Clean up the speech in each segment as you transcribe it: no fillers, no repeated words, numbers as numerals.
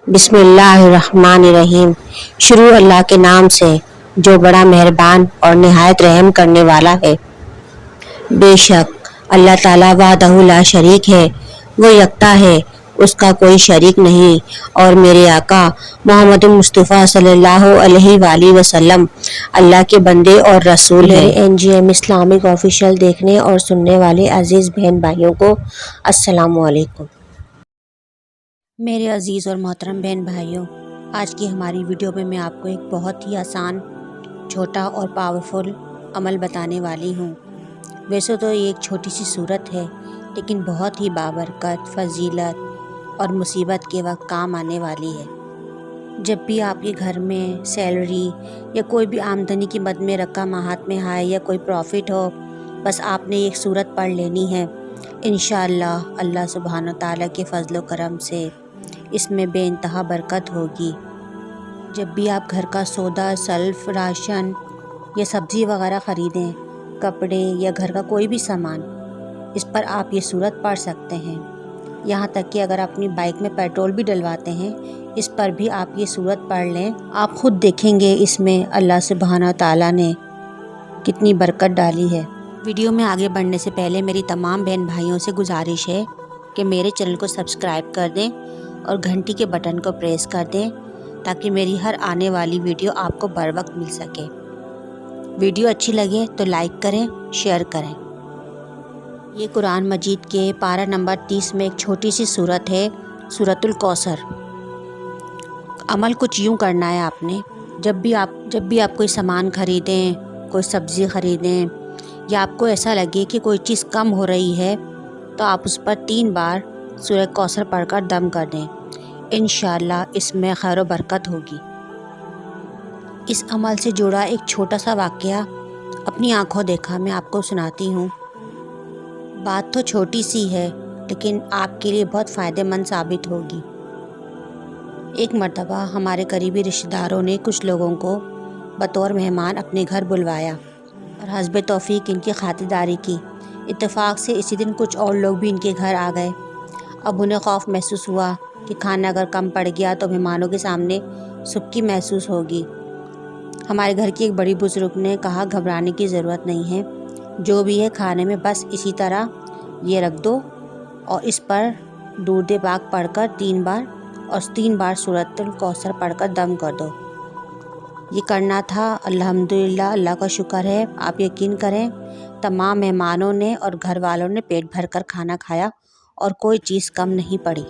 बिस्मिल्लाहिर्रहमानिर्रहीम। शुरू अल्लाह के नाम से जो बड़ा मेहरबान और निहायत रहम करने वाला है। बेशक अल्लाह ताला वहदहू ला शरीक है, वो यकता है, उसका कोई शरीक नहीं। और मेरे आका मोहम्मद मुस्तफ़ा सल्लल्लाहु अलैहि वसल्लम अल्लाह के बंदे और रसूल हैं। NGM इस्लामिक ऑफिशियल देखने और सुनने वाले अजीज़ बहन भाइयों को अस्सलामु अलैकुम। मेरे अजीज़ और मोहतरम बहन भाइयों, आज की हमारी वीडियो में मैं आपको एक बहुत ही आसान, छोटा और पावरफुल अमल बताने वाली हूँ। वैसे तो ये एक छोटी सी सूरत है, लेकिन बहुत ही बाबरकत, फजीलत और मुसीबत के वक्त काम आने वाली है। जब भी आपके घर में सैलरी या कोई भी आमदनी की मद में रकम हाथ में आए या कोई प्रॉफिट हो, बस आपने एक सूरत पढ़ लेनी है। इंशाअल्लाह अल्लाह सुब्हान ताला के फजल करम से इसमें बेइंतहा बरकत होगी। जब भी आप घर का सौदा, सल्फ, राशन या सब्ज़ी वगैरह ख़रीदें, कपड़े या घर का कोई भी सामान, इस पर आप ये सूरत पढ़ सकते हैं। यहाँ तक कि अगर अपनी बाइक में पेट्रोल भी डलवाते हैं, इस पर भी आप ये सूरत पढ़ लें। आप ख़ुद देखेंगे इसमें अल्लाह सुब्हाना ताला ने कितनी बरकत डाली है। वीडियो में आगे बढ़ने से पहले मेरी तमाम बहन भाइयों से गुजारिश है कि मेरे चैनल को सब्सक्राइब कर दें और घंटी के बटन को प्रेस कर दें, ताकि मेरी हर आने वाली वीडियो आपको बर वक्त मिल सके। वीडियो अच्छी लगे तो लाइक करें, शेयर करें। ये कुरान मजीद के पारा नंबर 30 में एक छोटी सी सूरत है, सूरतुल कौसर। अमल कुछ यूँ करना है आपने। जब भी आप कोई सामान ख़रीदें, कोई सब्ज़ी ख़रीदें, या आपको ऐसा लगे कि कोई चीज़ कम हो रही है, तो आप उस पर 3 बार सूरह कौसर पढ़कर दम कर दें। इंशाअल्लाह इसमें खैर व बरकत होगी। इस अमल से जुड़ा एक छोटा सा वाक़या अपनी आँखों देखा, मैं आपको सुनाती हूँ। बात तो छोटी सी है, लेकिन आपके लिए बहुत फ़ायदेमंद साबित होगी। एक मर्तबा हमारे करीबी रिश्तेदारों ने कुछ लोगों को बतौर मेहमान अपने घर बुलवाया और हस्ब तौफीक इनकी खातिरदारी की। इत्तेफाक से इसी दिन कुछ और लोग भी इनके घर आ गए। अब उन्हें खौफ महसूस हुआ कि खाना अगर कम पड़ गया तो मेहमानों के सामने सुक्की महसूस होगी। हमारे घर की एक बड़ी बुज़ुर्ग ने कहा, घबराने की ज़रूरत नहीं है, जो भी है खाने में बस इसी तरह ये रख दो और इस पर दूध पाक पढ़कर 3 बार और 3 बार सूरतुल कौसर पढ़कर दम कर दो। ये करना था। अल्हम्दुलिल्लाह, अल्लाह का शुक्र है, आप यकीन करें तमाम मेहमानों ने और घर वालों ने पेट भर कर खाना खाया और कोई चीज़ कम नहीं पड़ी।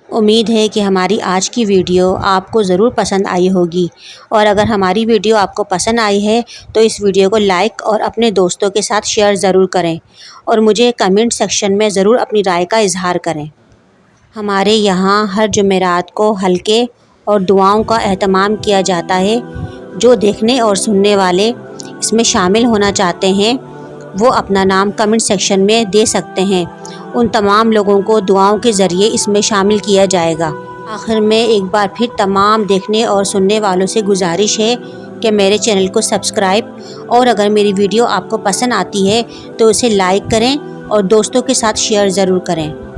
उम्मीद है कि हमारी आज की वीडियो आपको ज़रूर पसंद आई होगी, और अगर हमारी वीडियो आपको पसंद आई है तो इस वीडियो को लाइक और अपने दोस्तों के साथ शेयर ज़रूर करें, और मुझे कमेंट सेक्शन में ज़रूर अपनी राय का इजहार करें। हमारे यहाँ हर जुमेरात को हल्के और दुआओं का एहतमाम किया जाता है। जो देखने और सुनने वाले इसमें शामिल होना चाहते हैं, वो अपना नाम कमेंट सेक्शन में दे सकते हैं। उन तमाम लोगों को दुआओं के ज़रिए इसमें शामिल किया जाएगा। आखिर में एक बार फिर तमाम देखने और सुनने वालों से गुजारिश है कि मेरे चैनल को सब्सक्राइब, और अगर मेरी वीडियो आपको पसंद आती है तो उसे लाइक करें और दोस्तों के साथ शेयर ज़रूर करें।